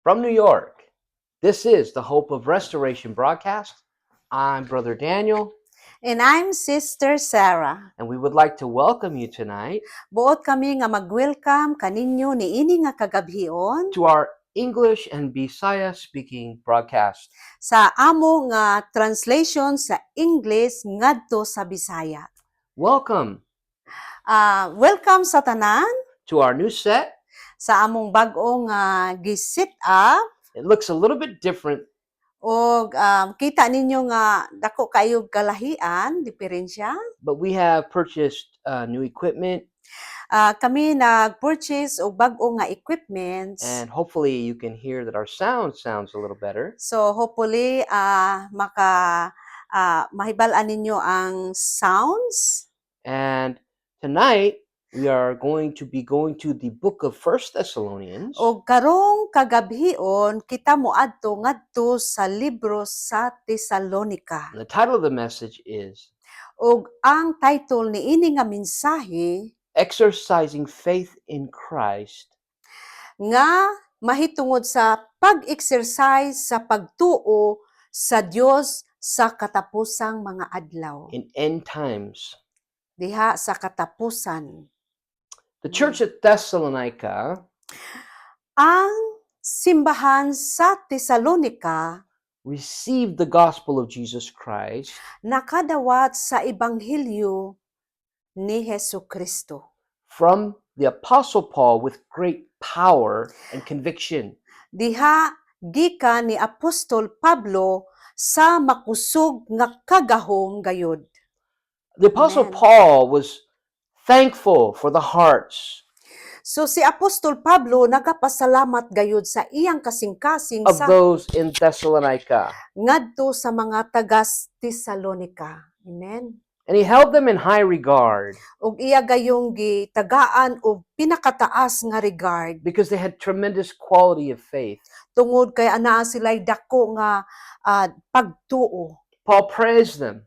From New York, this is the Hope of Restoration broadcast. I'm Brother Daniel, And I'm Sister Sarah. and we would like to welcome you tonight Buot kami nga mag-welcome kaninyo niini nga kagabhion to our English and Bisaya speaking broadcast. sa amo nga translation sa English ngadto sa Bisaya. Welcome Welcome sa tanan to our new set. sa among bag-o nga gi-set up It looks a little bit different, og kita ninyo nga dako kayo kalahian, diferensya. but we have purchased new equipment, Kami nag-purchase og bag-o nga equipments. and hopefully you can hear that our sound sounds a little better. So hopefully mahibal-an ninyo ang sounds. And tonight we are going to be going to the book of 1 Thessalonians. O karong kagabhion kita moadto ngadto sa libro sa Tesalonika. And the title of the message is Og ang title niini nga mensahe Exercising Faith in Christ nga mahitungod sa pag-exercise sa pagtuo sa Dios sa katapusang mga adlaw. in End Times. Diha sa katapusan. The church at Thessalonica Ang simbahan sa Tesalonika received the gospel of Jesus Christ nakadawat sa ebanghelyo ni Hesukristo. from the Apostle Paul with great power and conviction. Diha gikan ni Apostol Pablo sa makusog nga kagahom gayud. The Apostle Amen. Paul was thankful for the hearts So si Apostol Pablo nagapasalamat gayud sa iyang kasing-kasing of sa those in Thessalonica, ngadto sa mga tagas Tesalonika. Amen. and he held them in high regard Ug iya gayong gitagaan og pinakataas nga regard because they had tremendous quality of faith. tungod kay anaa sila'y dako nga pagtuo. Paul praised them.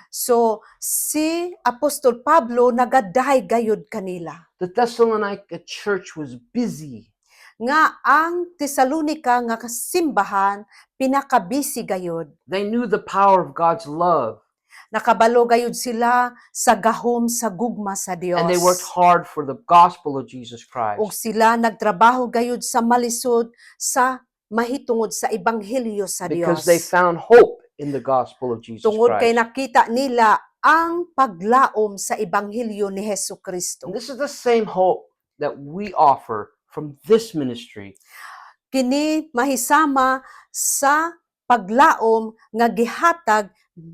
So si Apostol Pablo nagadahay gayud kanila The Thessalonica church was busy. nga ang Tesalonika nga kasimbahan pinakabisi gayud. They knew the power of God's love, Nakabalo gayud sila sa gahom sa gugma sa Dios. and they worked hard for the gospel of Jesus Ug Christ. sila nagtrabaho gayud sa malisod sa mahitungod sa ebanghelyo sa Because Dios. they found hope in the gospel of Jesus Tungod kay Christ. nakita nila ang paglaom sa ebanghelyo ni Hesukristo. And this is the same hope that we offer from this ministry. Kini mahisama sa paglaom nga gihatag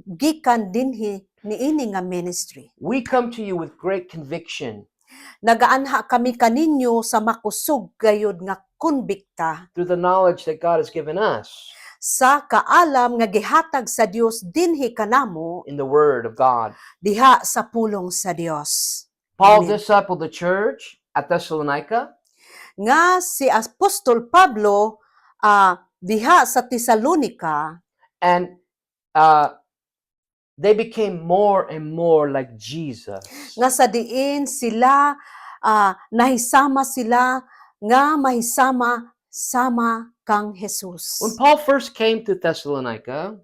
gikan dinhi niini nga ministry. We come to you with great conviction Nagaanha kami kaninyo sa makusog gayud nga konbikta through the knowledge that God has given us sa kaalam nga gihatag sa Dios dinhi kanamo in the Word of God. diha sa pulong sa Dios. Paul Amen. discipled the church at Thessalonica, Nga si Apostol Pablo diha sa Tesalonika and they became more and more like Jesus. nga sa diin sila nahisama sila nga mahisama-sama kang Jesus. When Paul first came to Thessalonica,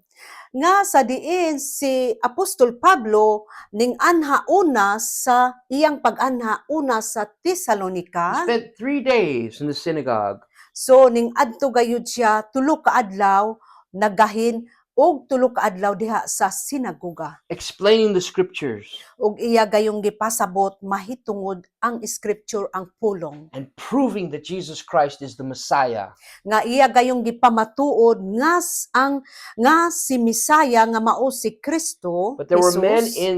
Nga sa diin si Apostol Pablo ning anha una sa iyang pag-anha una sa he Tesalonika. spent 3 days in the synagogue, So ning adto gayud siya tulo ka adlaw nagahin og tulo ka adlaw diha sa sinagoga. explaining the scriptures Og iya gayong gipasabot mahitungod ang scripture ang pulong. and proving that Jesus Christ is the Messiah. Nga iya gayong gipamatuod nga si Misaya nga mao si Kristo. But there were men Jesus, in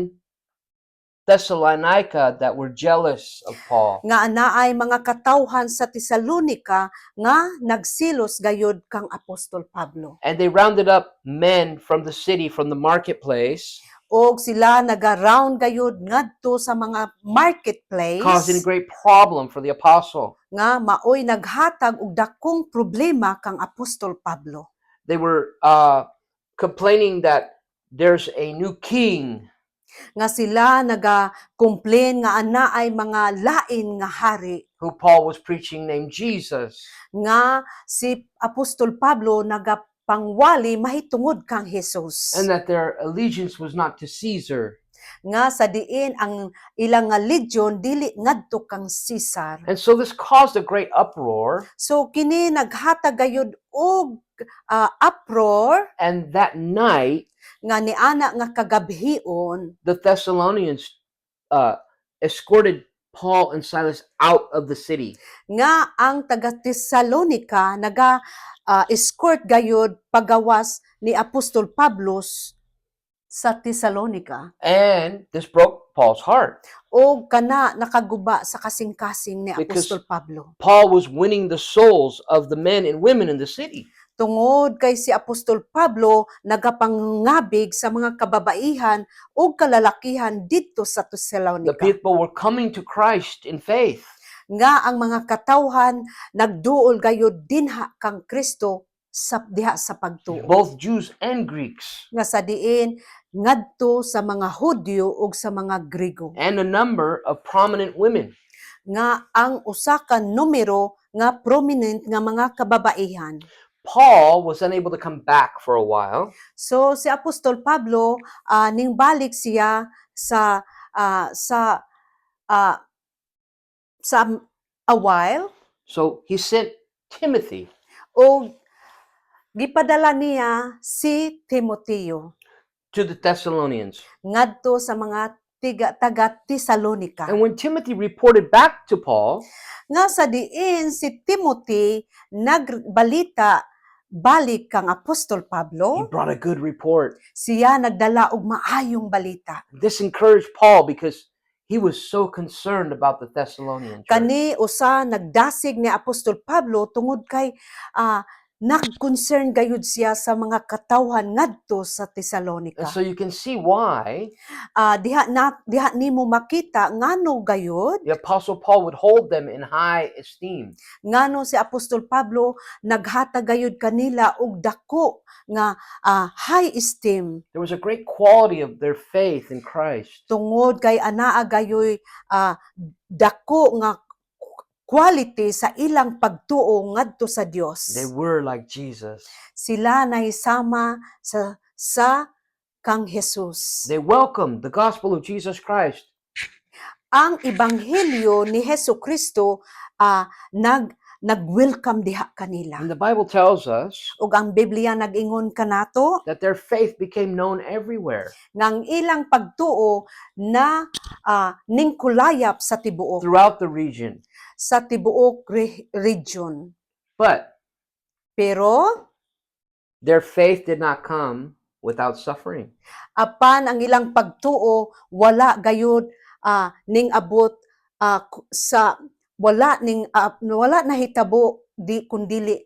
Thessalonica that were jealous of Paul. nga anaay mga katawhan sa Tesalonika nga nagsilos gayud kang Apostol Pablo. And they rounded up men from the city, from the marketplace, Og sila naga-round gayud ngadto sa mga marketplace causing a great problem for the apostle. nga maoy naghatag og dakong problema kang Apostol Pablo. They were complaining that there's a new king nga sila naga-complain nga ana ay mga lain nga hari, who Paul was preaching named Jesus. nga si Apostol Pablo nagapangwali mahitungod kang Jesus. And that their allegiance was not to Caesar. Nga sa diin ang ilang nga legion dili ngadto kang Caesar. And so this caused a great uproar. So kini naghatag gayud og uproar And that night, nga niana nga kagabhion the Thessalonians escorted Paul and Silas out of the city. nga ang taga Tesalonica escort gayud pagawas ni Apostol Pablo sa Tesalonica. And this broke Paul's heart. O kana nakaguba sa kasing-kasing ni Because- Apostol Pablo. Paul was winning the souls of the men and women in the city. Tungod kay si Apostol Pablo nagapangabig sa mga kababaihan o kalalakihan dito sa The Tesalonica. people were coming to Christ in faith. Nga ang mga katawhan nagduol gayud dinha kang Kristo sa diha sa pagtuo. Both Jews and Greeks. Nga sa diin ngadto sa mga Hudyo ug sa mga Grigo. And a number of prominent women. Nga ang usa ka numero nga prominent nga mga kababaihan. Paul was unable to come back for a while. So si Apostol Pablo ning balik siya sa a while So he sent Timothy o gipadala niya si Timoteo to the Thessalonians. ngadto sa mga taga Tesalonica. And when Timothy reported back to Paul, Nga sa diin si Timothy nagbalita balik kang Apostol he Pablo, brought a good report. siya nagdala og maayong balita. This encouraged Paul because he was so concerned about the Thessalonian church. Kani usa nagdasig ni Apostol Pablo tungod kay nag-concern gayud siya sa mga katawhan ngadto sa And Tesalonica. so you can see why Diha nimo makita ngano gayud the Apostle Paul would hold them in high esteem. ngano si Apostol Pablo naghatag gayud kanila og dako nga high esteem There was a great quality of their faith in Christ. tungod kay anaa gayoy dako nga quality sa ilang pagtuo ngadto sa Dios. They were like Jesus. Sila nahisama sa kang Jesus. They welcomed the gospel of Jesus Christ. Ang ebanghelyo ni Hesukristo nag-welcome diha kanila. And the Bible tells us Ug ang Biblia nag-ingon kanato that their faith became known everywhere ngang ilang pagtuo na ningkulayap sa tibuok throughout the region. region. But Pero their faith did not come without suffering. apan ang ilang pagtuo wala gayud ning abot sa wala nahitabo di kundili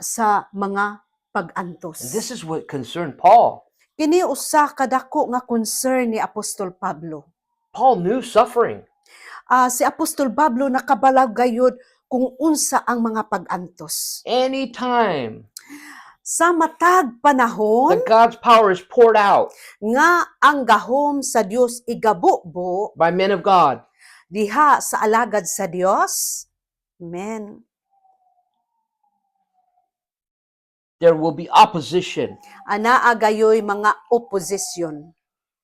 sa mga pag-antos. And this is what concerned Paul. Kini usa ka dako nga concern ni Apostol Pablo. Paul knew suffering. Si Apostol Pablo nakabalag gayud kung unsa ang mga pag-antos. Anytime Sa matag panahon that God's power is poured out nga ang gahom sa Dios igabubo by men of God, diha sa alagad sa Dios. Amen. there will be opposition. Anaa gayoy mga opposition.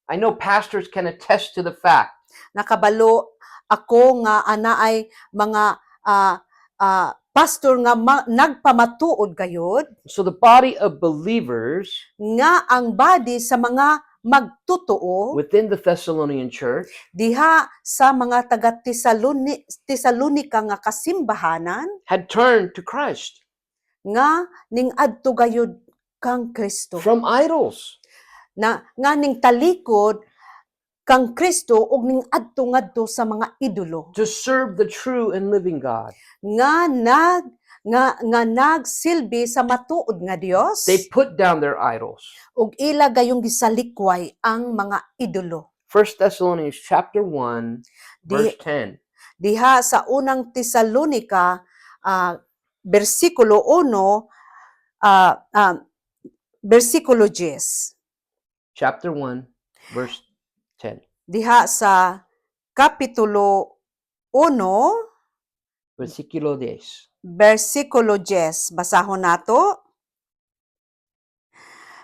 I know pastors can attest to the fact Nakabalo ako nga anaay mga pastor nga nagpamatuod gayod so the body of believers nga ang body sa mga magtotoo within the Thessalonian church diha sa mga taga Tesalonica nga kasimbahanan had turned to Christ nga ning adto gayud kang Kristo from idols. na nga ning talikod kang Kristo ug ning adto ngadto sa mga idolo To serve the true and living God. nga nagsilbi sa matuod nga Dios They put down their idols. ug ila gayong gisalikway ang mga idolo 1 Thessalonians chapter 1, verse 10. diha sa unang Tesalonica bersikulo 1 bersikulo 10. Chapter 1, verse 10. diha sa Kapitulo 1, versículo 10. versikulo 10. Basahon nato.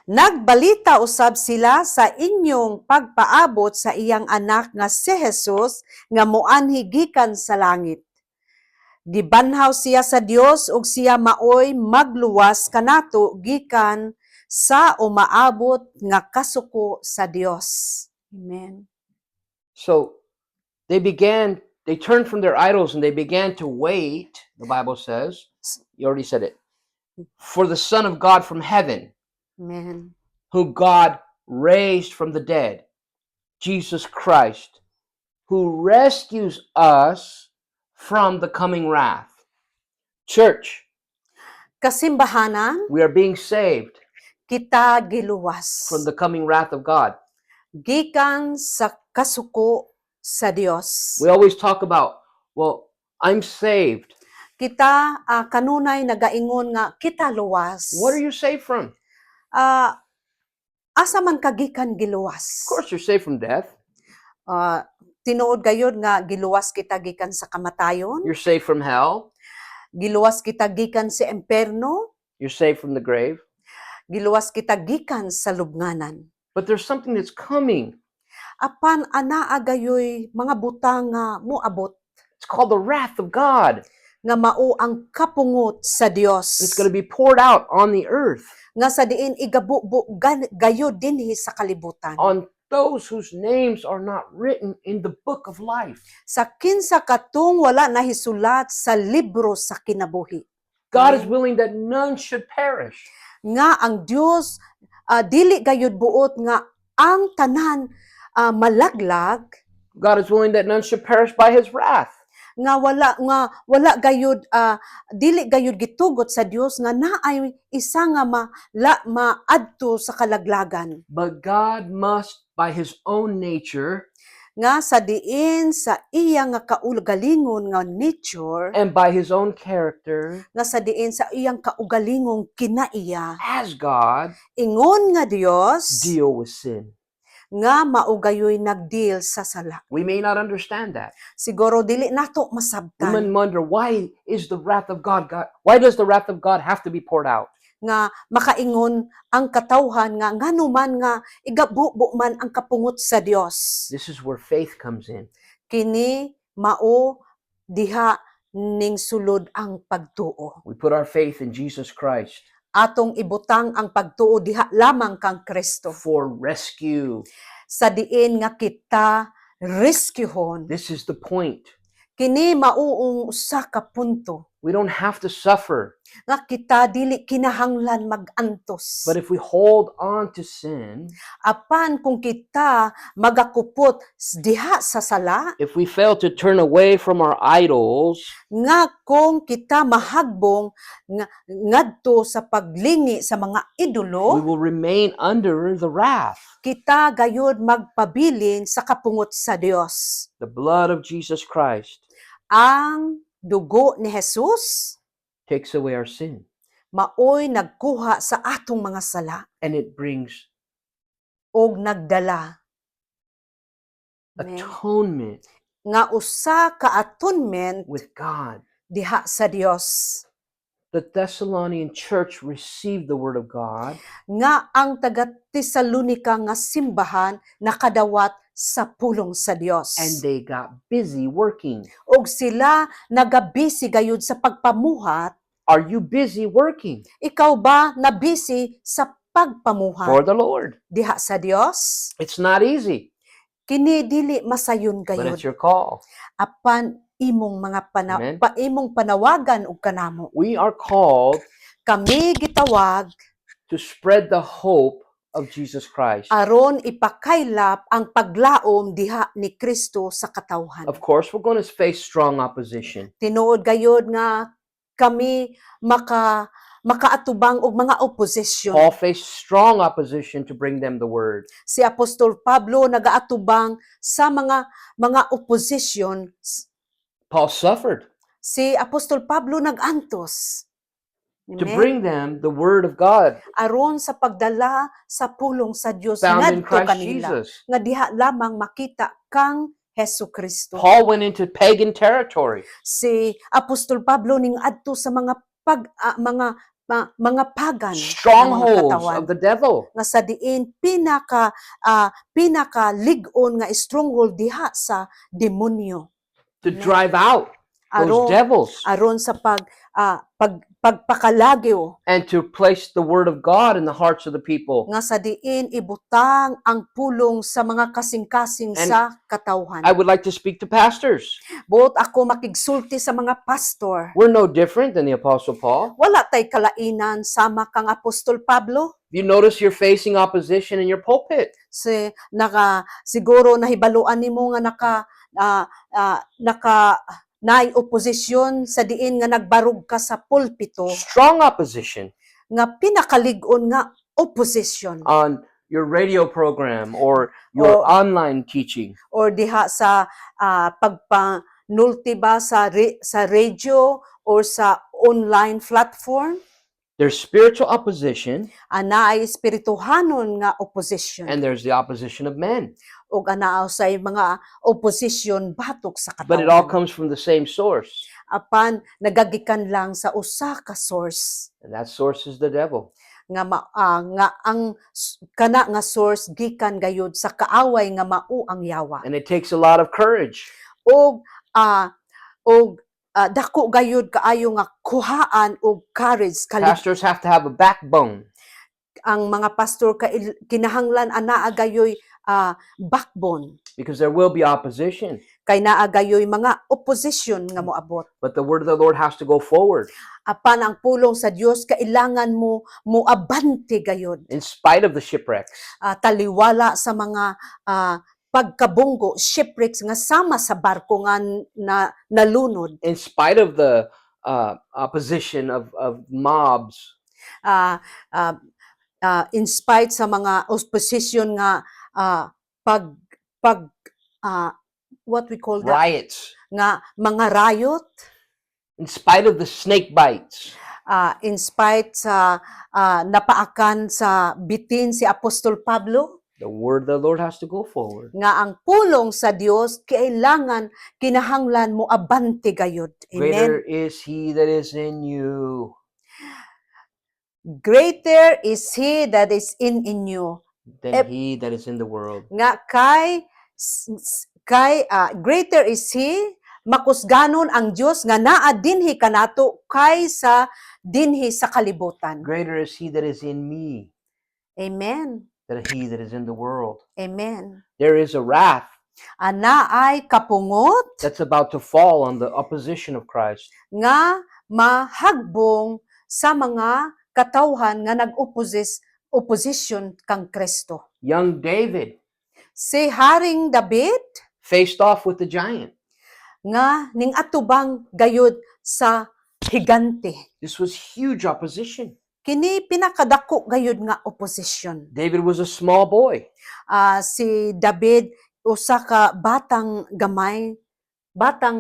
Nagbalita usab sila sa inyong pagpaabot sa iyang anak nga si Jesus nga moanhi gikan sa langit. Gibanhaw siya sa Dios ug siya maoy magluwas kanato gikan sa umaabot nga kasuko sa Dios. Amen. So they turned from their idols and they began to wait, the Bible says. You already said it. For the Son of God from heaven, Amen. who God raised from the dead, Jesus Christ, who rescues us from the coming wrath. Church, Kasimbahanan, we are being saved kita giluwas from the coming wrath of God. gikan sa kasuko sa Dios. We always talk about, well, I'm saved. Kita kanunay nagaingon nga kita luwas. What are you saved from? Asa man kagikan giluwas? Of course, you're saved from death. Tinuod gayud nga giluwas kita gikan sa kamatayon. You're saved from hell. Giluwas kita gikan sa emperno. You're saved from the grave. Giluwas kita gikan sa lubnganan. But there's something that's coming. Apan anaa gayoy mga butang nga moabot It's called the wrath of God. nga mao ang kapungot sa Dios. It's going to be poured out on the earth, Nga sa diin igabubo gayud dinhi sa kalibutan. on those whose names are not written in the book of life. Sa kinsa katong wala nahisulat sa libro sa kinabuhi. God is willing that none should perish. Nga ang Dios dili gayud buot nga ang tanan malaglag, God is willing that none should perish by his wrath. nga wala gayud dili gayud gitugot sa Dios nga naay isa nga maadto sa kalaglagan. But God must, by his own nature Nga sa diin sa iya nga kaugalingon nga nature, and by his own character nga sa diin sa iyang kaugalingong kinaiya, as God, ingon nga Dios deal with sin. nga maugayoy nagdeal sa sala. We may not understand that. Siguro dili nato We masabtan may wonder, why does the wrath of God have to be poured out? nga makaingon ang katawhan nga nganuman nga igabubo man ang kapungot sa Dios. This is where faith comes in. Kini mao diha ning sulod ang pagtuo. We put our faith in Jesus Christ Atong ibutang ang pagtuo diha lamang kang Kristo. for rescue. Sa diin nga kita rescuehon. This is the point. Kini mauong usa ka punto We don't have to suffer. nga kita dili kinahanglan magantos. But if we hold on to sin, Apan kung kita magakupot diha sa sala, if we fail to turn away from our idols, nga kung kita mahagbong ngadto sa paglingi sa mga we idolo, will remain under the wrath. kita gayud magpabilin sa kapungot sa Dios. The blood of Jesus Christ Ang dugo ni Jesus takes away our sin, maoy nagkuha sa atong mga sala and it brings og nagdala Amen. atonement nga usa ka atonement with God. diha sa Dios. The Thessalonian church received the word of God, Nga ang taga-Tesalonika nga simbahan nakadawat sa pulong sa Dios. and they got busy working. Og sila nagabisi gayud sa pagpamuhat. Are you busy working Ikaw ba nabisi sa for pagpamuhat the Lord? diha sa Dios? It's not easy, Kini dili masayon but gayud. it's your call. Apan imong mga Amen. imong panawagan og kanamo. We are called Kami gitawag to spread the hope of Jesus Christ. aron ipakaylap ang paglaom diha ni Kristo sa katawhan. Of course, we're going to face strong opposition. Tinuod gayud nga kami makaatubang og mga opposition. Paul faced strong opposition to bring them the word. Si Apostol Pablo nagaatubang sa mga opposition. Paul suffered. Si Apostol Pablo nagantos. to Amen. bring them the word of God Aron sa pagdala sa pulong sa Dios found in ngadto Christ kanila Jesus. nga diha lamang makita kang Hesukristo. Paul went into pagan territory. Si Apostol Pablo ning adto sa mga mga pagan nga mga Strongholds katawan of the devil. nga sa diin pinaka lig-on nga stronghold diha sa demonyo To Amen. drive out those aron devils aron sa pagpakalagyo and to place the word of God in the hearts of the people. nga sa diin ibutang ang pulong sa mga kasing-kasing And sa katawhan. I would like to speak to pastors. Buot ako makigsulti sa mga pastor. We're no different than the Apostle Paul. Wala tay kalainan sama kang Apostol Pablo. You notice you're facing opposition in your pulpit. Siguro nahibaluan nimo nga naay oposisyon sa diin nga nagbarug ka sa pulpito Strong opposition nga pinakalig-on nga oposisyon on your radio program or your Oh. online teaching. or diha sa pagpanulti ba sa radio or sa online platform There's spiritual opposition ana ay espirituhanon nga opposition and there's the opposition of men. ug anaa say mga opposition batok sa But it all katawan. comes from the same source. Apan nagagikan lang sa usa ka source And that source is the devil. nga kana nga source gikan gayud sa kaaway nga mao ang yawa. And it takes a lot of courage. Og dako gayud kaayo nga kuhaan og courage Pastors have to have a backbone. ang mga pastor kinahanglan anaa gayoy backbone Because there will be opposition. kay naa gayoy mga opposition nga moabot. But the word of the Lord has to go forward. Apan ang pulong sa Dios kailangan mo moabante gayud. In spite of the shipwrecks. Taliwala sa mga pagkabunggo, shipwrecks nga sama sa barko nga nalunod. In spite of the opposition of mobs. In spite sa mga opposition nga what we call that Riots. nga mga riot, In spite of the snake bites. in spite sa napaakan sa bitin si Apostol Pablo, The word of the Lord has to go forward. nga ang pulong sa Dios kinahanglan mo abante gayud. Greater Amen. is He that is in you Greater is He that is in you. than he that is in the world. Nga greater is He, makusganon ang Dios nga naa dinhi kanato kaysa dinhi sa kalibutan. Greater is He that is in me Amen. than he that is in the world. Amen. There is a wrath Ana ay kapungot that's about to fall on the opposition of Christ. nga mahagbong sa mga katawhan nga opposition kang Kristo. Young David Si Haring David faced off with the giant. nga ning atubang gayud sa higante. This was huge opposition. Kini pinakadako gayud nga opposition. David was a small boy. Si David usa ka batang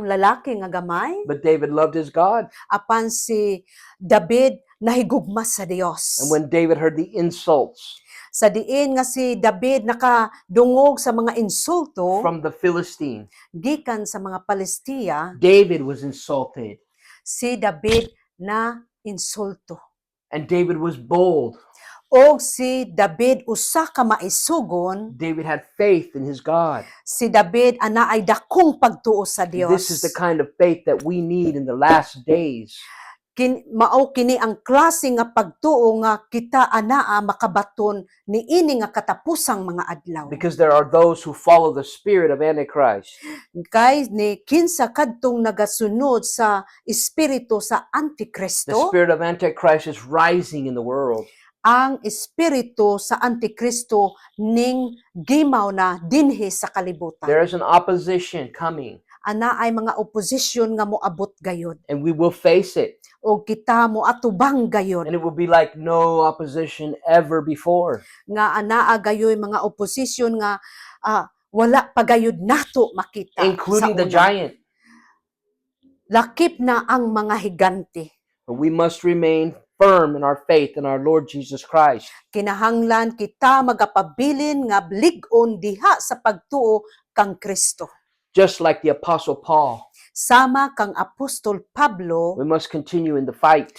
lalaki nga gamay, But David loved his God. apan si David nahigugma sa Dios. And when David heard the insults Sa diin nga si David nakadungog sa mga insulto from the Philistine, gikan sa mga Palestia, David was insulted. si David na insulto. And David was bold. Og si David usa ka maisugon, David had faith in his God. si David ana ay dakong pagtuo sa Dios. This is the kind of faith that we need in the last days. Mao kini ang klase nga pagtuo nga kita anaa makabaton niini nga katapusang mga adlaw. Because there are those who follow the spirit of Antichrist. Kay ni kinsa kadtong nagasunod sa espiritu sa The Antikristo, spirit of Antichrist is rising in the world. ang espiritu sa Antikristo ning gimaw na dinhi sa kalibutan. There is an opposition coming, Ana ay mga opposition nga moabot gayud and we will face it. o kita mo atubang gayud And it will be like no opposition ever before. nga anaa gayoy mga opposition nga wala pagayud nato makita Including sa the una. giant. Lakip na ang mga higante. But we must remain firm in our faith in our Lord Jesus Christ. Kinahanglan kita magapabilin nga lig-on diha sa pagtuo kang Kristo. Just like the Apostle Paul, Sama kang Apostol Pablo, we must continue in the fight.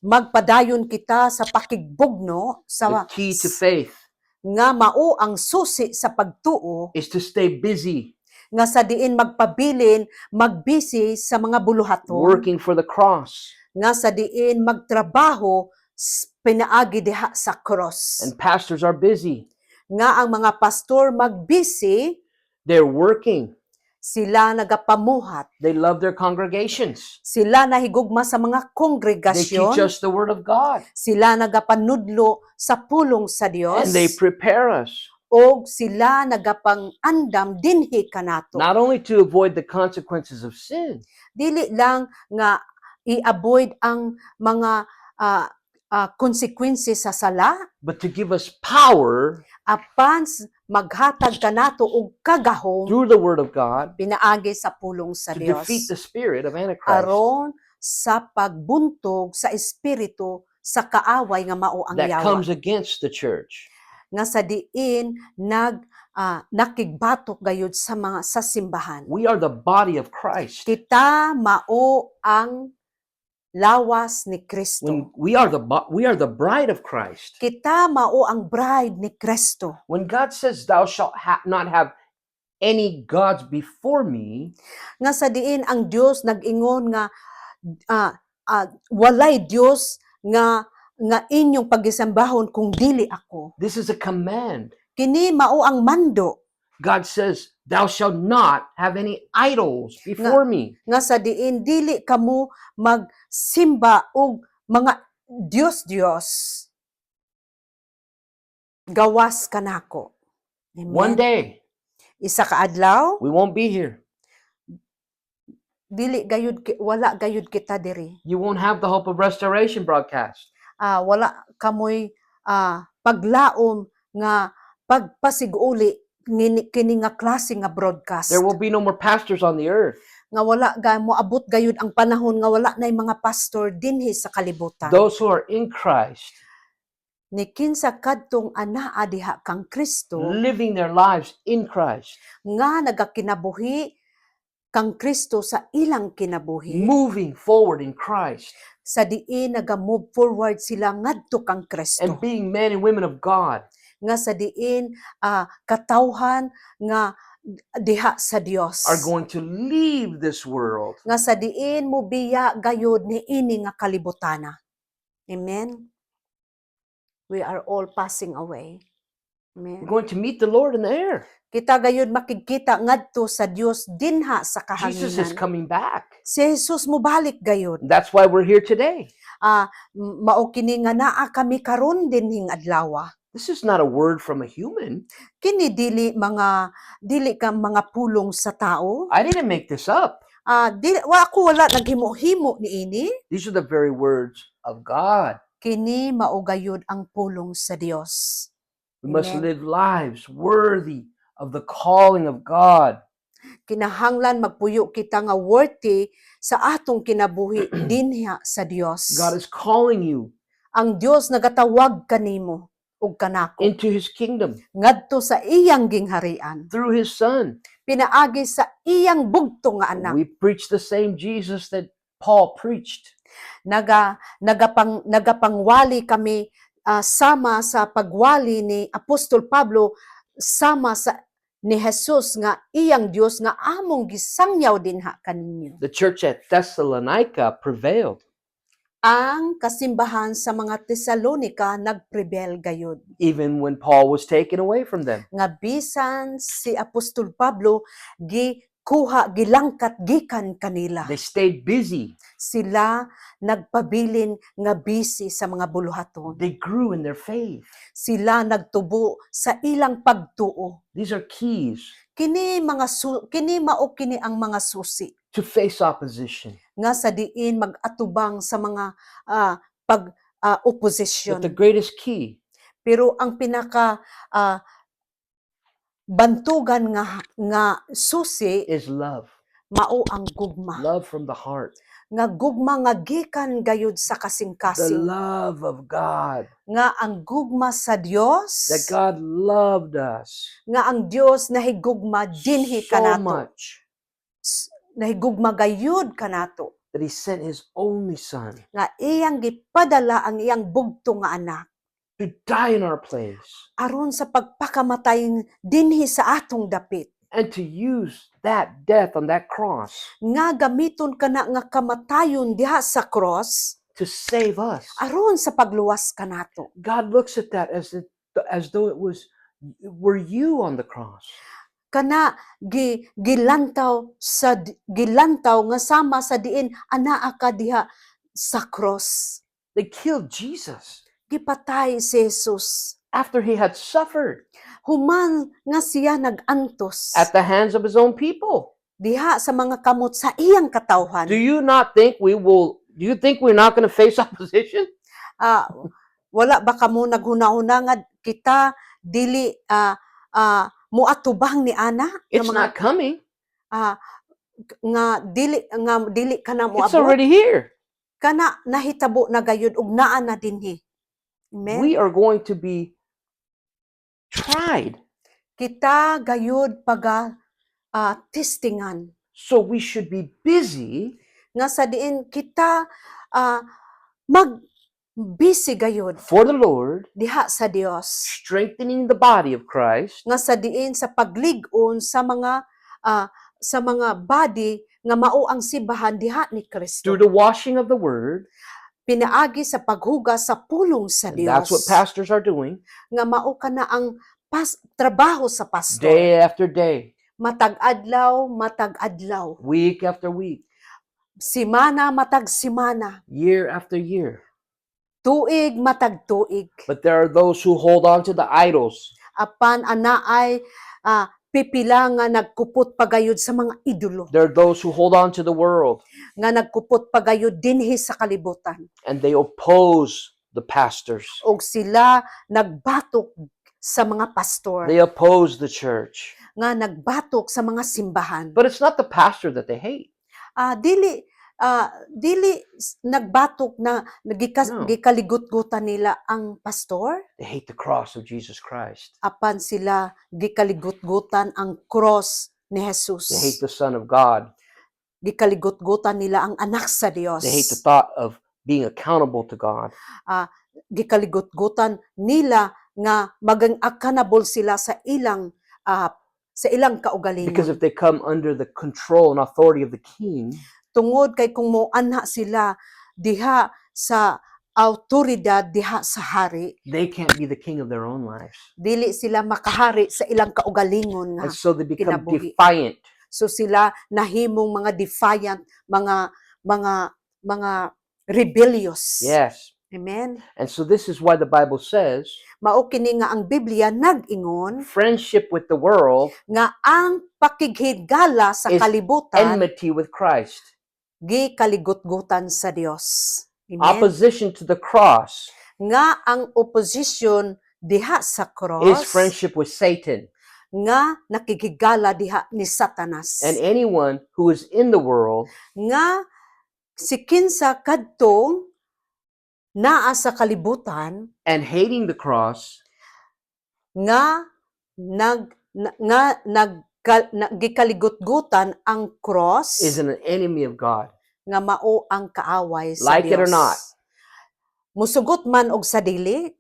Magpadayon kita sa pakigbugno The sa key to faith nga mao ang susi sa pagtuo, is to stay busy, nga sa diin magpabilin magbisi sa mga buluhaton, working for the cross. nga sa diin magtrabaho pinaagi diha sa cross, And pastors are busy. nga ang mga pastor magbisi, They're working. sila nagapamuhat, They love their congregations. sila nahigugma sa mga They teach kongregasyon, us the Word of God. sila nagapanudlo sa pulong sa Dios, And they prepare us o sila nagapang-andam dinhi kanato. not only to avoid the consequences of sin, Dili lang nga i-avoid ang mga consequences sa sala, but to give us power apan maghatag kanato og kagahom through the Word of God pinaagi sa pulong sa to Dios, defeat the spirit of Antichrist. aron sa pagbuntog sa espiritu sa kaaway nga mao ang That yawa, comes against the church. nga sa diin nakigbatok gayud sa simbahan. We are the body of Christ. Kita mao ang lawas ni Kristo. When we are the bride of Christ. Kita mao ang bride ni Kristo. When God says, "Thou shalt not have any gods before me," Nga sa diin ang Dios nag-ingon nga walay Dios nga inyong pagisambahon kung dili ako. this is a command. Kini mao ang mando, God says, "Thou shalt not have any idols before me." nga sa diin dili kamo magsimba og mga Diyos. Gawas kanako. Amen. One day, Isa ka adlaw, we won't be here. wala gayud kita diri. You won't have the Hope of Restoration broadcast. Wala kamoy paglaom nga pagpasiguli kini nga klase nga broadcast. There will be no more pastors on the earth. Nga wala moabot gayud ang panahon nga wala nay mga pastor dinhi sa kalibutan. Those who are in Christ, Ni kinsa kadtong anaa diha kang Kristo, living their lives in Christ, nga nagakinabuhi kang Kristo sa ilang kinabuhi, moving forward in Christ, sa diin naga-move forward sila ngadto kang Kristo, and being men and women of God. nga sa diin katawhan nga diha sa Dios, Are going to leave this world. nga sa diin mo biya gayud ni ini nga kalibutana. Amen. We are all passing away. We're Amen. going to meet the Lord in the air. Kita gayud makikita ngadto sa Dios dinha sa Jesus is kahanginan. coming back. Si Jesus mo balik gayud. That's why we're here today. Mao kini nga naa kami karon dinhing adlaw. This is not a word from a human. Kini dili ka mga pulong sa tao. I didn't make this up. Ako wala naghimo-himo niini. These are the very words of God. Kini mao gayud ang pulong sa Dios. We must Amen. live lives worthy of the calling of God. Kinahanglan magpuyo kita nga worthy sa atong kinabuhi dinha sa Dios. God is calling you Ang Dios nagatawag kanimo ug kanako into His kingdom ngadto sa iyang gingharian, through His Son. pinaagi sa iyang bugto nga anak. We preach the same Jesus that Paul preached. Nagapangwali kami sama sa pagwali ni Apostol Pablo sama sa ni Jesus nga iyang Dios nga among gisangyaw dinha kaninyo. The church at Thessalonica prevailed. Ang kasimbahan sa mga Tesalonika nagprevail gayud. Even when Paul was taken away from them. Nga bisan si Apostol Pablo gilangkat gikan kanila. They stayed busy. Sila nagpabilin nga busy sa mga buluhaton. They grew in their faith. Sila nagtubo sa ilang pagtuo. These are keys Kini mao kini ang mga susi to face opposition. nga sa diin mag-atubang sa mga But opposition. the greatest key Pero ang pinaka bantugan nga susi is love. mao ang gugma. Love from the heart. nga gugma nga gikan gayud sa The kasing-kasing, love of God. nga ang gugma sa Dios, That God loved us nga ang Dios nahigugma dinhi so kanato, much nahigugma gayud kanato, that He sent His only Son nga iyang gipadala ang iyang bugto nga anak to die in our place aron sa pagpakamatay dinhi sa atong dapit, and to use that death on that cross nga gamiton kana nga kamatayon diha sa cross to save us. aron sa pagluwas kanato. God looks at that as though it were you on the cross. Kana gilantaw nga sama sa diin anaa ka diha sa cross. They killed Jesus Gipatay si Jesus. after He had suffered Human nga siya nagantos at the hands of His own people. diha sa mga kamot sa iyang katawhan. Do you think we're not going to face opposition? Ah, wala ba kamo naghuna-huna nga kita dili muatubang ni ana It's nga not coming. ah, dili kana It's moabot already here. kana nahitabo na gayud ug naa na dinhi. Amen. We are going to be tried. Kita gayud paga testingan So we should be busy nga sa diin kita mag busy gayud for the Lord, diha sa Dios, strengthening the body of Christ, nga sa diin sa paglig-on sa mga body nga mao ang simbahan diha ni Kristo, through the washing of the Word. pinaagi sa paghugas sa pulong sa And that's what Dios, pastors are doing nga mao kana ang trabaho sa pastor, day after day, matag adlaw, week after week, simana matag simana, year after year. tuig matag tuig, But there are those who hold on to the idols. apan anaay pipila nga nagkupot pagayud sa mga idolo, There are those who hold on to the world nga nagkupot pagayud dinhi sa kalibutan, and they oppose the pastors. ug sila nagbatok sa mga pastor, They oppose the church. nga nagbatok sa mga simbahan. But it's not the pastor that they hate. Dili nagbatok na No. gikaligut-gutan nila ang pastor, They hate the cross of Jesus Christ. apan sila gikaligut-gutan ang cross ni Jesus. They hate the Son of God. Gikaligut-gutan nila ang anak sa Dios. They hate the thought of being accountable to God. Gikaligut-gutan nila nga maging accountable sila sa ilang kaugalingon. Because if they come under the control and authority of the king, Tungod kay kung moanha sila diha sa autoridad diha sa hari, they can't be the king of their own lives. dili sila makahari sa ilang kaugalingon nga. And so they become kinabuhi. defiant. So sila nahimong mga defiant, mga rebellious. Yes. Amen. And so this is why the Bible says Mao kini nga ang Biblia nag-ingon friendship with the world nga ang pakighigala sa is kalibutan enmity with Christ. gikaligut-gutan sa Dios. Amen. Opposition to the cross Nga ang opposition diha sa is cross friendship with Satan. nga nakikigala diha ni Satanas. And anyone who is in the world Nga si kinsa kadtong naa sa kalibutan and hating the cross nga gikaligut-gutan ang cross is an enemy of God. nga mao ang kaaway sa Like Dios. it or not. Musugot man og sa dili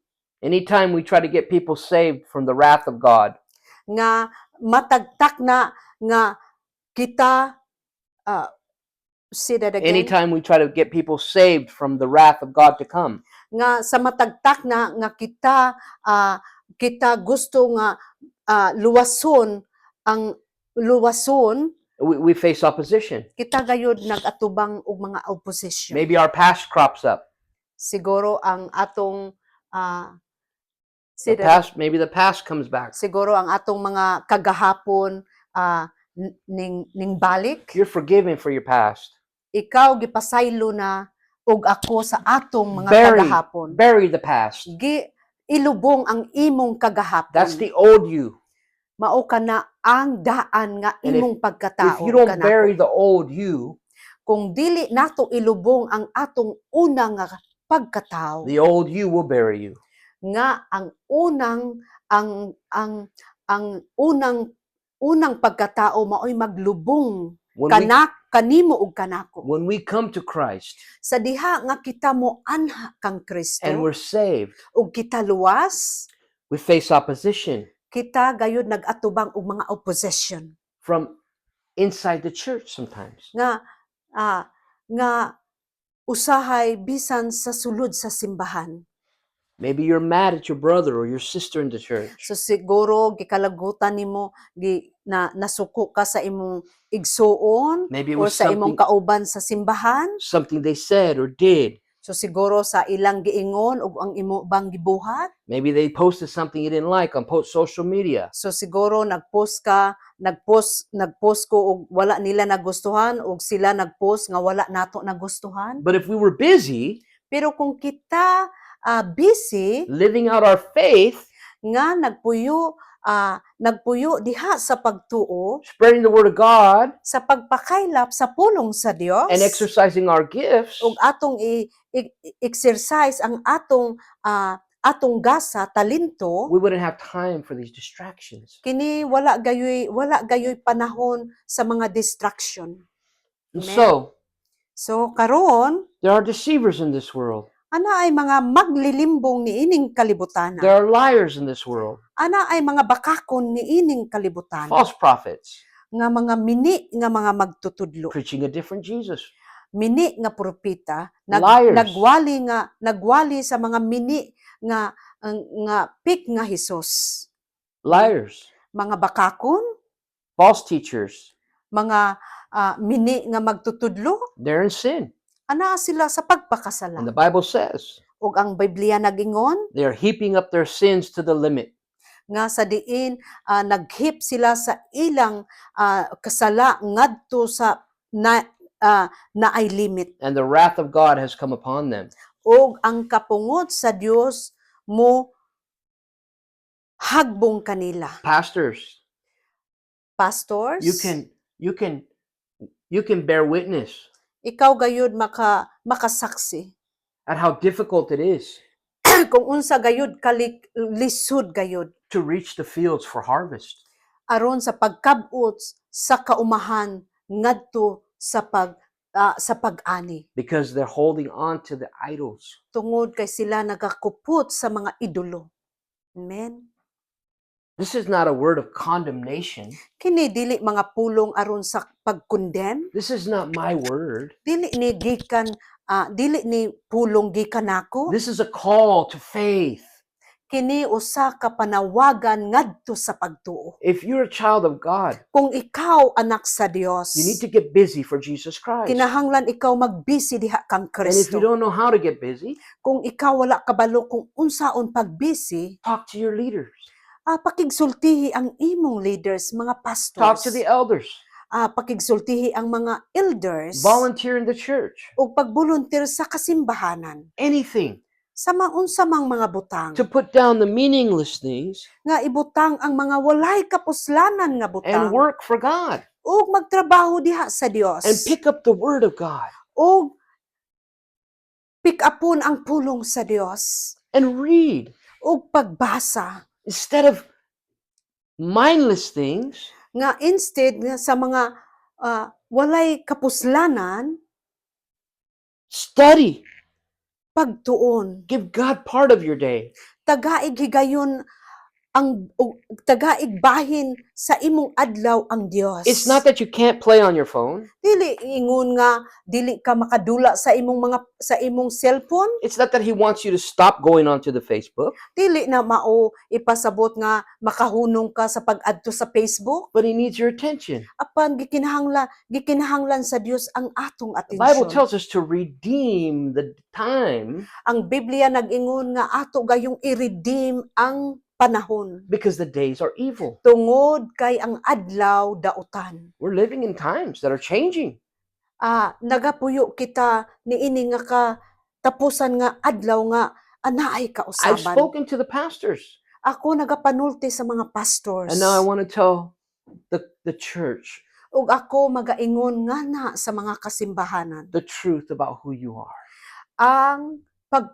Anytime we try to get people saved from the wrath of God, nga matagtak na nga kita say that again, anytime we try to get people saved from the wrath of God to come, nga sa matagtak na nga kita gusto nga luwason we face opposition. kita gayud nagatubang og mga opposition. Maybe our past crops up. Siguro ang atong say that, Maybe the past comes back. siguro ang atong mga kagahapon ning balik. You're forgiven for your past. Ikaw gipasaylo na ug ako sa atong mga kagahapon. Bury the past. Ilubong ang imong kagahapon. That's the old you. Mao kana ang daan nga And imong If pagkatao. you don't kanako. bury the old you, kung dili nato ilubong ang atong unang nga pagkatao, the old you will bury you. nga ang unang pagkatao maoy maglubong kanimo ug kanako. When we come to Christ Sa diha nga kita mo anha kang and Kristo we're saved, ug kita luwas, we face opposition kita gayud nag-atubang og mga opposition from inside the church sometimes. nga usahay bisan sa sulod sa simbahan. Maybe you're mad at your brother or your sister in the church. So siguro gikalagutan nimo nasuko ka sa imong igsuon Maybe it o was sa imong something, kauban sa simbahan. something they said or did. So siguro sa ilang giingon ug ang imo bang gibuhat. Maybe they posted something you didn't like on social media. So siguro nagpost ko ug wala nila nagustuhan ug sila nagpost nga wala nato nagustuhan. But if we were busy Pero kung kita busy living out our faith, nga nagpuyo diha sa pagtuo, spreading the word of God, sa pagpakaylap sa pulong sa Dios, and exercising our gifts, ug atong exercise ang atong gasa talento, we wouldn't have time for these distractions. kini wala gayoy panahon sa mga distraction. And Amen. So karon there are deceivers in this world. ana ay mga maglilimbong niining kalibutana. There are liars in this world. Ana ay mga bakakon niining kalibutana. False prophets Nga mga mini nga mga magtutudlo. preaching a different Jesus. Mini nga propeta Liars. nagwali sa mga mini nga pik nga Hesus. Liars. Mga bakakon, False teachers. mga mini nga magtutudlo, They're in sin. ana sila sa And pagpakasala. the Bible says Ug ang Biblia nagingon they are heaping up their sins to the limit. nga sa diin naghip sila sa ilang kasala ngadto sa naay limit. And the wrath of God has come upon them. Og ang kapungot sa Dios mo hagbong kanila. Pastors, Pastors, you can bear witness ikaw gayud makasaksi at how difficult it is kung unsa gayud lisod gayud to reach the fields for harvest. aron sa pagkabot sa kaumahan ngadto sa pag-ani, Because they're holding on to the idols. tungod kay sila nagakupot sa mga idolo. Amen. This is not a word of condemnation. Kini dili mga pulong aron sa pag-condemn, This is not my word. dili ni pulong gikan nako. This is a call to faith. Kini usa ka panawagan ngadto sa pagtuo. If you're a child of God, Kung ikaw anak sa Dios, you need to get busy for Jesus Christ. kinahanglan ikaw magbisi diha kang And if you Kristo. don't know how to get busy, Kung ikaw wala kabalo kung unsaon pagbisi, talk to your leaders. pakigsultihi ang imong leaders, mga pastors. Talk to the elders. Pakigsultihi ang mga elders. Volunteer in the church. O pagbolunteer sa kasimbahanan. Anything Sa unsa mang mga butang. to put down the meaningless things Nga ibutang ang mga walay kapuslanan nga butang. and work for God O magtrabaho diha sa Dios. and pick up the word of God O pick upon ang pulong sa Dios. and read O pagbasa. instead of mindless things. Nga instead nga sa mga walay kapuslanan, Study. pagtuon. Give God part of your day. Tagaig higayon tagaig bahin sa imong adlaw ang Dios. It's not that you can't play on your phone. Dili ingon nga dili ka makadula sa imong cellphone. It's not that he wants you to stop going onto the Facebook, Dili na mao ipasabot nga makahunong ka sa pag-adto sa Facebook. but he needs your attention. Apan gikinahanglan sa Dios ang atong The Bible atensyon. tells us to redeem the time Ang Biblia nag-ingon nga ato gayong i-redeem ang panahon. because the days are evil. Tungod kay ang adlaw dautan. We're living in times that are changing. Nagapuyo kita niini nga tapusan nga adlaw nga anaay I've kausaban. spoken to the pastors, Ako nagapanulti sa mga pastors. and now I want to tell the church, ug ako magaingon ngana sa mga kasimbahanan the truth about who you are. ang ang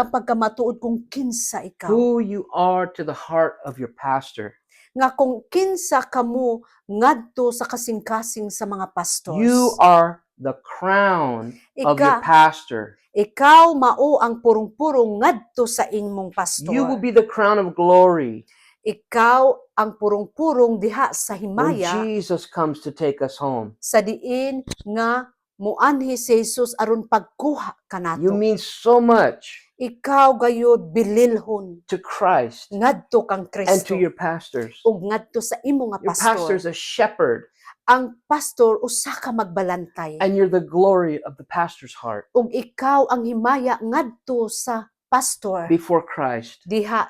pagkamatuod kung kinsa ikaw, Who you are to the heart of your pastor. nga kung kinsa kamo ngadto sa kasing-kasing sa mga pastors. You are the crown of your pastor. Ikaw mao ang purong-purong ngadto sa imong pastor. You will be the crown of glory Ikaw ang purong-purong diha sa when himaya Jesus comes to take us home. sa diin nga muanhi si Jesus aron pagkuha kanato. You mean so much Ikaw gayud bililhon to Christ ngadto kang and Kristo to your pastors. ug ngadto sa imo nga Your pastor. pastor's a shepherd, Ang pastor usa ka magbalantay and you're the glory of the pastor's heart ug ikaw ang himaya ngadto sa pastor before Christ. diha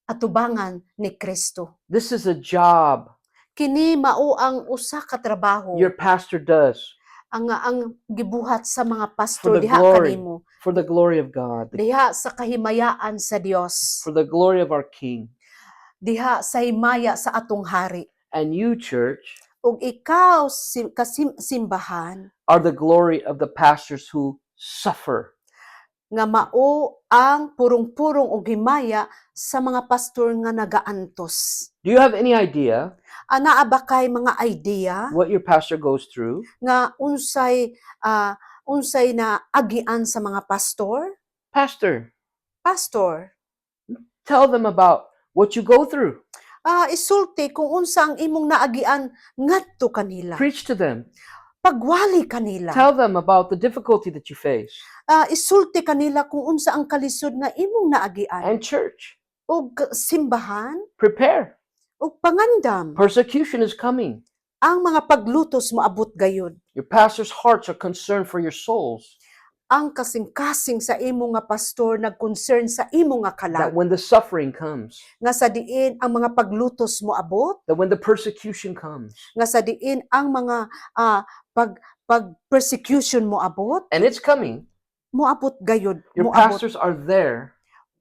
atubangan ni Kristo. This is a job Kini mao ang usa ka trabaho your pastor does ang gibuhat sa mga for pastor the diha glory, kanimo, for the glory of God, diha sa kahimayaan sa Dios, for the glory of our King. diha sa himaya sa atong hari. And you, church, Ug ikaw simbahan are the glory of the pastors who suffer. nga mao ang purong-purong og himaya sa mga pastor nga nagaantos. Do you have any idea Anaa ba kay mga idea what your pastor goes through? nga unsay na agian sa mga pastor? Pastor, Pastor, tell them about what you go through. isulti kung unsa ang imong naagian ngadto kanila. Preach to them. Pagwali kanila. Tell them about the difficulty that you face. Isulti kanila kung unsa ang kalisod nga imong naagian. And church, Ug simbahan, prepare. ug pangandam. Persecution is coming. Ang mga paglutos moabot gayud. Your pastor's hearts are concerned for your souls. Ang kasing-kasing sa imo nga pastor nag-concern sa imo nga That kalag. when the suffering comes, Nga sa diin ang mga paglutos moabot, that when the persecution comes, nga sa diin ang mga pag-persecution moabot, and it's coming, moabot gayud, your moabot. pastors are there,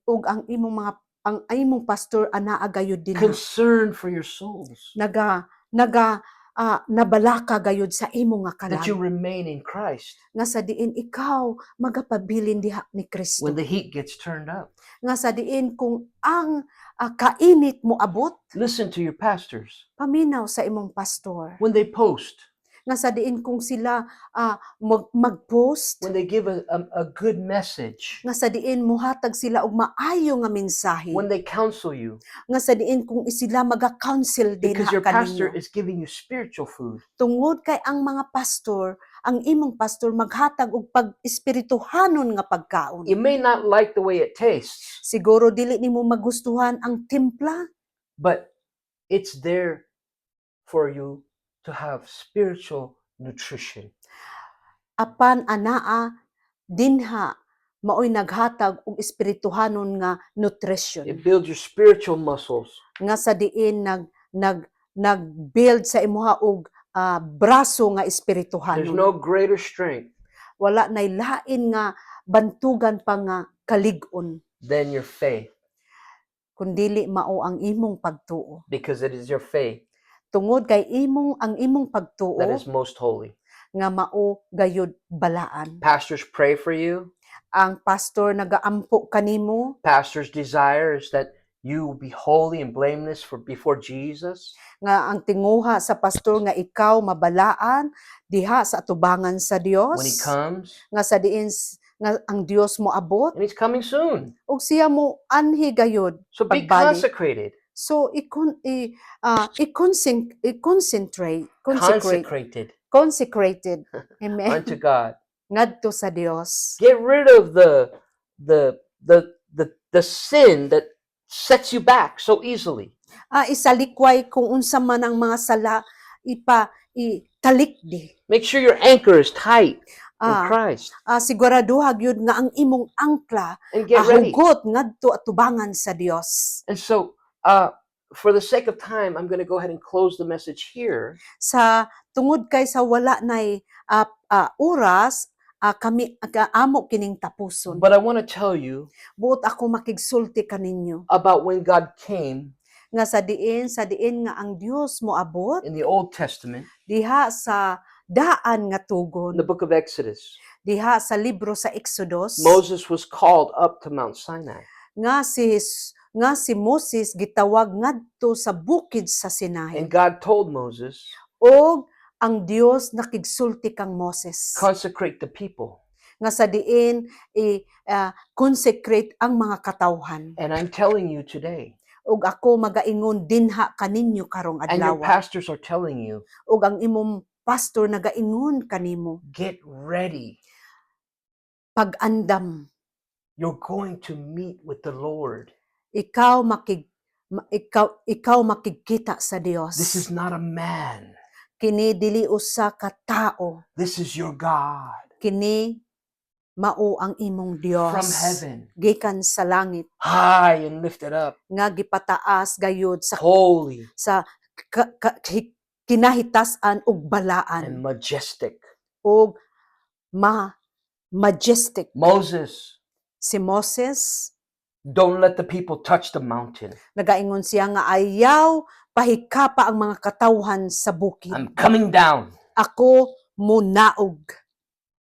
Ug ang imong pastor anaa gayud din concerned for your souls, nabalaka gayud sa imo nga that kalag. you remain in Christ Nga sa diin ikaw magapabilin diha ni Kristo. when the heat gets turned up. Nga sa diin kung ang kainit mo abot, Listen to your pastors. paminaw sa imong pastor. When they post, Nga sa diin kung sila mag-post, when they give a good message, nga sa diin muhatag sila og maayo nga mensahe. when they counsel you, Nga sa diin kung sila maga-counsel din because ha your pastor kaninyo. is giving you spiritual food. Tungod kay ang mga pastor, ang imong pastor maghatag og pag-espirituhanon nga pagkaon. You may not like the way it tastes, Siguro dili nimo magustuhan ang timpla, but it's there for you to have spiritual nutrition. apan anaa dinha maoy naghatag og espirituhanon nga nutrition. It builds your spiritual muscles. Nga sa diin nag-build sa imuha og braso nga There's espirituhanon. no greater strength Wala nay lain nga bantugan pa nga kalig-on than your faith, kun dili mao ang imong pagtuo. because it is your faith Tungod kay ang imong pagtuo that is most holy. nga mao gayud balaan. Pastors pray for you. Ang pastor nagaampo kanimo, Pastor's desire is that you will be holy and blameless before Jesus. nga ang tinguha sa pastor nga ikaw mabalaan diha sa atubangan sa Dios, When He comes, nga sa diin nga ang Dios mo abot and He's coming soon. ug siya mo anhi gayud. So be Pagbalik. consecrated, So consecrated amen unto God. ngadto sa Dios. Get rid of the sin that sets you back so easily. Isalikway kung unsa man ang mga sala italikdi. Make sure your anchor is tight in Ah, Christ, siguraduha gyud nga ang imong angkla and get ready. hugot ngadto atubangan sa Dios. And so, for the sake of time, I'm going to go ahead and close the message here. Sa tungod kay sa wala nay oras, kami amo kining tapuson. But I want to tell you Buot ako makigsulti kaninyo about when God came nga sa diin nga ang Dios moabot in the Old Testament, diha sa daan nga in tugon, the book of Exodus, diha sa libro sa Exodus, Moses was called up to Mount Sinai. nga si Moses gitawag ngadto sa bukid sa Sinai. And God told Moses, Og ang Dios nakigsulti kang Moses consecrate the people. nga sa diin consecrate ang mga katawhan. And I'm telling you today, Ug ako magaingon dinha kaninyo karong and your adlaw. pastors are telling you, Ug ang imong pastor nagaingon kanimo, get ready. pag-andam, You're going to meet with the Lord. ikaw makikita sa Dios. This is not a man. Kini dili usa ka tao, This is your God kini mao ang imong Dios from heaven, gikan sa langit high and lifted up, nga gipataas gayud sa holy kinahitasan ug and balaan majestic. ug majestic. Moses, Si Moses don't let the people touch the mountain. nagaingon siya nga ayaw pahikapa ang mga katawhan sa bukid. I'm coming down. Ako munaog.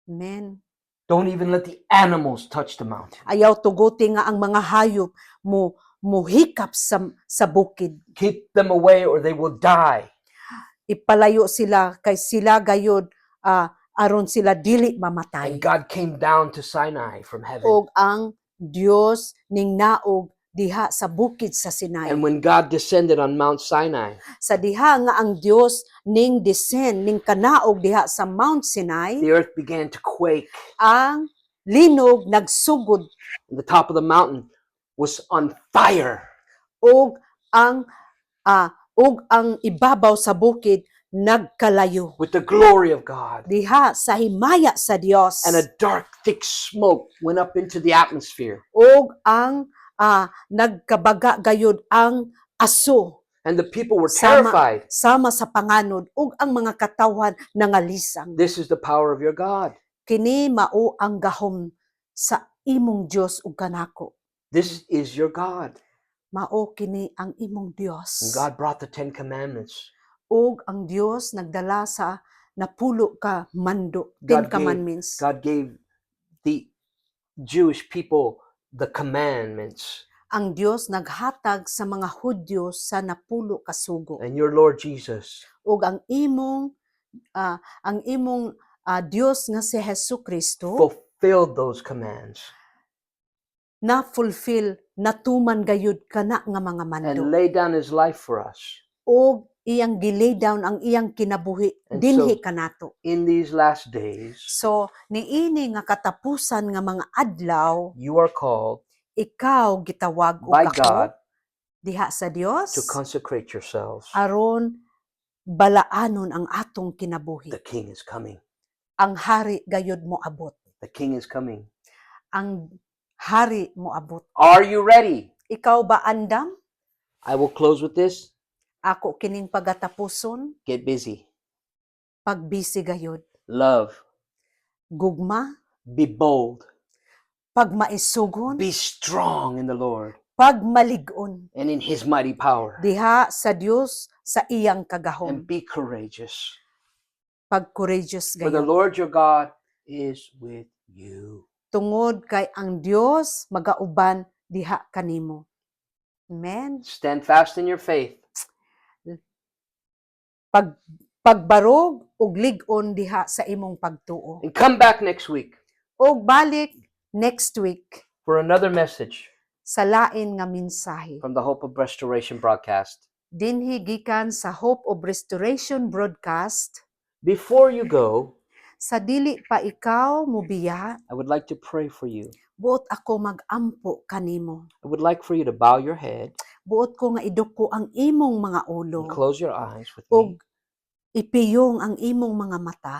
Amen. Don't even let the animals touch the mountain. Ayaw tuguti nga ang mga hayop muhikap sa bukid. Keep them away or they will die. Ipalayo sila kay sila gayud aron sila dili mamatay. And God came down to Sinai from heaven. Og ang Dios ning naog diha sa bukid sa Sinai. And when God descended on Mount Sinai, Sa diha nga ang Dios ning descend ning kanaog diha sa Mount Sinai, the earth began to quake. ang linog nagsugod And the top of the mountain was on fire. og ang ibabaw sa bukid nagkalayo With the glory of God. diha sa himaya sa Dios. And a dark, thick smoke went up into the atmosphere. Og ang nagkabaga gayud ang aso And the people were terrified. sama sa panganod ug ang mga katawhan nangalisang. This is the power of your God. Kini mao ang gahom sa imong Dios ug kanako. This is your God. Mao kini ang imong Dios. And God brought the 10 Commandments. Og ang Dios nagdala sa napulo ka mando, God 10 commandments. God gave the Jewish people the commandments. Ang Dios naghatag sa mga Hudyo sa napulo ka sugo. And your Lord Jesus Og ang imong Dios nga si Hesukristo fulfilled those commands na fulfill natuman gayud kana nga mga mando. and laid down his life for us. Og iyang gilay down ang iyang kinabuhi And dinhi so- kanato. In these last days, So niini nga katapusan nga mga adlaw, you are called ikaw gitawag og by ako God diha sa Dios to consecrate yourselves. aron balaanon ang atong kinabuhi. The King is coming. Ang hari gayud mo abot. The King is coming. Ang hari mo abot. Are you ready? Ikaw ba andam? I will close with this. Ako kining pagatapuson, Get busy. pagbisi gayud. Love. Gugma, Be bold. pagmaisugon, Be strong in the Lord pagmaligon. and in his mighty power. Diha sa Dios sa iyang And kagahom. be courageous. Pag-courageous For the gayud. Lord your God is with you. Tungod kay ang Dios magauban diha kanimo. Amen. Stand fast in your faith. Pagbarog ug lig-on diha sa imong pagtuo. And come back next week Og balik next week for another message sa lain nga mensahe. from the Hope of Restoration broadcast. Dinhi gikan sa Hope of Restoration broadcast. Before you go, Sa dili pa ikaw mubiya, I would like to pray for you. buot ako magampo kanimo. I would like for you to bow your head Buot ko nga iduko ang imong mga ulo and close your eyes with ug me ipiyong ang imong mga mata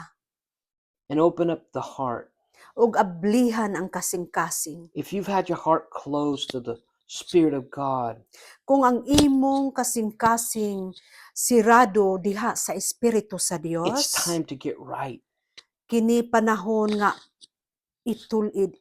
and open up the heart. ug ablihan ang kasing-kasing. If you've had your heart closed to the Spirit of God, Kung ang imong kasing-kasing sirado diha sa Espiritu sa it's Dios, time to get right. kini panahon nga itulid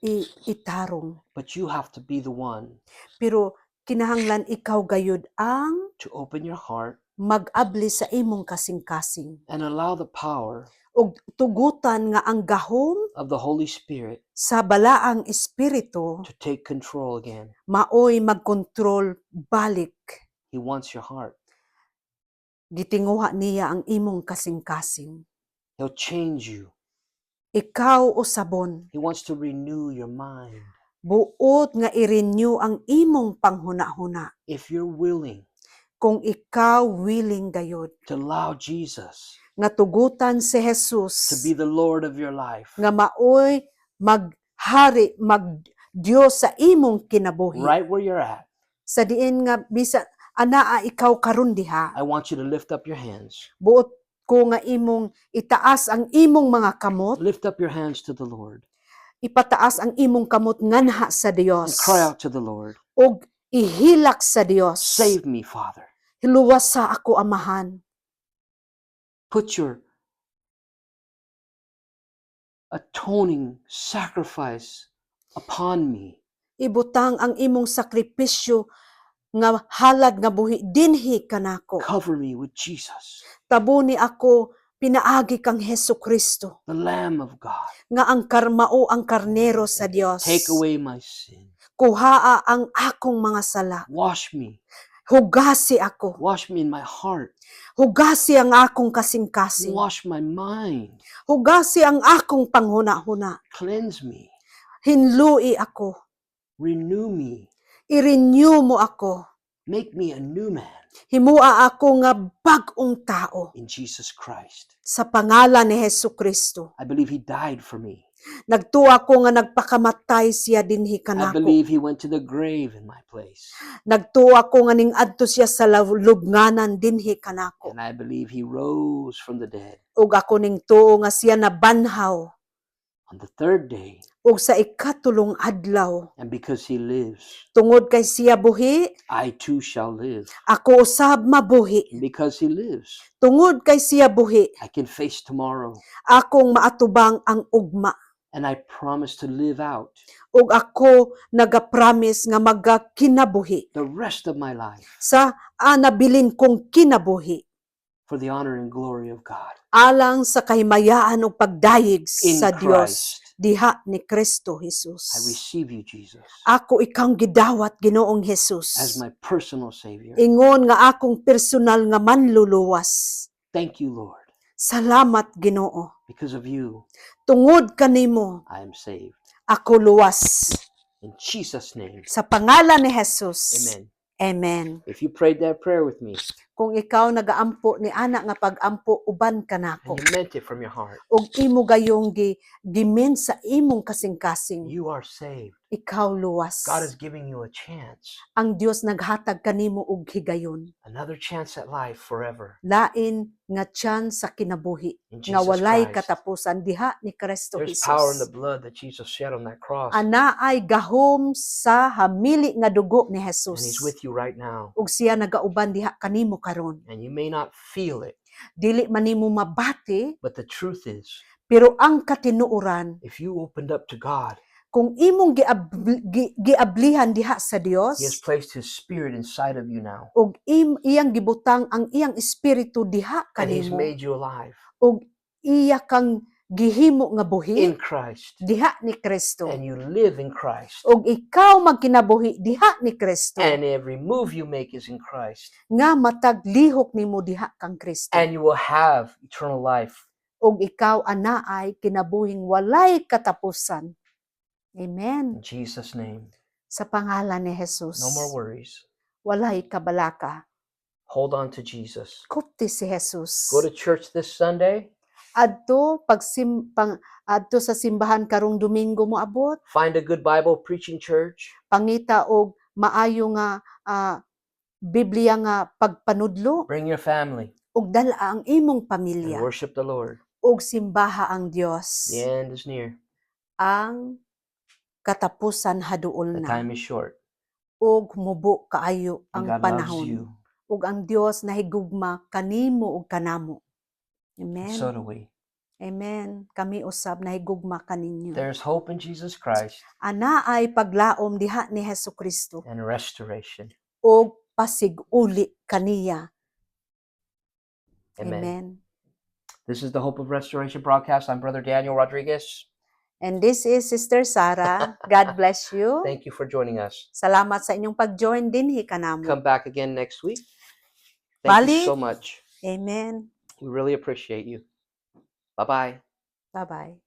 itarong. But you have to be the one Pero kinahanglan ikaw gayud ang to open your heart mag-abli sa imong kasing-kasing and allow the power ug tugutan nga ang gahom of the Holy Spirit sa balaang espiritu to take control again. maoy magkontrol balik. He wants your heart. Gitinguha niya ang imong kasing-kasing. He'll change you. Ikaw usabon, He wants to renew your mind. buot nga i-renew ang imong panghuna-huna. If you're willing Kung ikaw willing gayud to allow Jesus nga tugutan si to Jesus be the Lord of your life, nga maoy maghari Diyos sa imong kinabuhi. right where you're at, Sa diin nga bisa anaa ikaw karon diha. I want you to lift up your hands. Buot ko nga imong itaas ang imong mga kamot, Lift up your hands to the Lord ipataas ang imong kamot nganha sa and Dios. cry out to the Lord. Og ihilak sa Dios. Save me, Father. Hiluwas sa ako, Amahan. Put your atoning sacrifice upon me. Ibutang ang imong sakripisyo nga halad nga buhi dinhi kanako. Cover me with Jesus, Tabuni ako pinaagi kang Hesukristo the Lamb of God. nga ang karmao ang karnero sa Dios. Take away my sin. Kuhaa ang akong mga sala. Wash me. Hugasi ako. Wash me in my heart. Hugasi ang akong kasing-kasing. Wash my mind. Hugasi ang akong panghuna-huna. Cleanse me. Hinlui ako. Renew me. I-renew mo ako. Make me a new man Himua ako nga bag-ong tao in Jesus Christ. sa pangalan ni Hesukristo. I believe He died for me. Nagtuwa ko nga nagpakamatay siya dinhi I kanako. believe He went to the grave in my place. Nagtuwa ko nga ning adto siya sa lubnganan dinhi kanako. And I believe He rose from the dead. Ug ako ning tuo nga siya nabanhaw On the third day, ug sa ikatulong adlaw. and because He lives, Tungod kay siya buhi, I too shall live. ako usab mabuhi. And because He lives, Tungod kay siya buhi, I can face tomorrow. akong maatubang ang ugma. And I promise to live out Ug ako nagapromise nga magakinabuhi the rest of my life sa anabilin kong kinabuhi for the honor and glory of God. alang sa kahimayaan ug pagdayeg In sa Dios Christ, diha ni Kristo I Jesus. receive you, Jesus, Ako ikang gidawat Ginoong Jesus. as my personal Savior. Ingon nga akong personal nga manluluwas. Thank you, Lord. Salamat Ginoo. Because of you, Tungod kanimo I am saved. ako luwas. In Jesus' name, Sa pangalan ni Jesus. amen. Amen. If you prayed that prayer with me Kung ikaw nagaampo ni ana nga pag-ampo uban kanako. and you meant it from your heart, Og imo gayong gimin sa imong kasing-kasing. you are saved. Ikaw luwas. God is giving you a chance, Ang Dios naghatag kanimo og higayon. another chance at life forever. Lain nga tiyan sa kinabuhi In nga Jesus walay Christ. katapusan diha ni Kristo There's power in the Jesus. blood that Jesus shed on that cross, Anaay gahom sa hamili nga dugo ni and Jesus. He's with you right now. Ug siya nagauban diha kanimo karon. And you may not feel it, Dili man nimo mabati, but the truth is, pero ang katinuoran if you opened up to God, kung imong giablihan diha sa He has Dios placed His Spirit inside of you now, ug iyang gibutang ang iyang espiritu diha and He's kanimo made you alive ug iya kang gihimo nga buhi in Christ, diha ni Kristo and you live in Christ, ug ikaw magkinabuhi diha ni Kristo and every move you make is in Christ, nga matag lihok nimo diha kang Kristo and you will have eternal life. ug ikaw anaay kinabuhing walay katapusan. Amen. In Jesus' name, Sa pangalan ni Jesus. no more worries. Walay kabalaka. Hold on to Jesus. Kupti si Jesus. Go to church this Sunday. Adto adto sa simbahan karong Domingo mo abot. Find a good Bible preaching church. Pangita og maayo nga Biblia nga pagpanudlo Bring your family ug dala ang imong and pamilya worship the Lord. ug simbaha ang Dios. The end is near. Ang katapusan haduol The na time is short. ug mubo kaayo And ang God loves you. panahon ug ang Dios nahigugma kanimo ug kanamo. Amen. So do we. Amen. Kami usab nahigugma kaninyo. There's hope in Jesus Christ Ana ay paglaom diha ni Hesukristo and restoration. o pasiguli kaniya. Amen. Amen. This is the Hope of Restoration broadcast. I'm Brother Daniel Rodriguez. And this is Sister Sarah. God bless you. Thank you for joining us. Salamat sa inyong pag-join dinhi kanamo. Come back again next week. Thank you Balik. so much. Amen. We really appreciate you. Bye-bye. Bye-bye.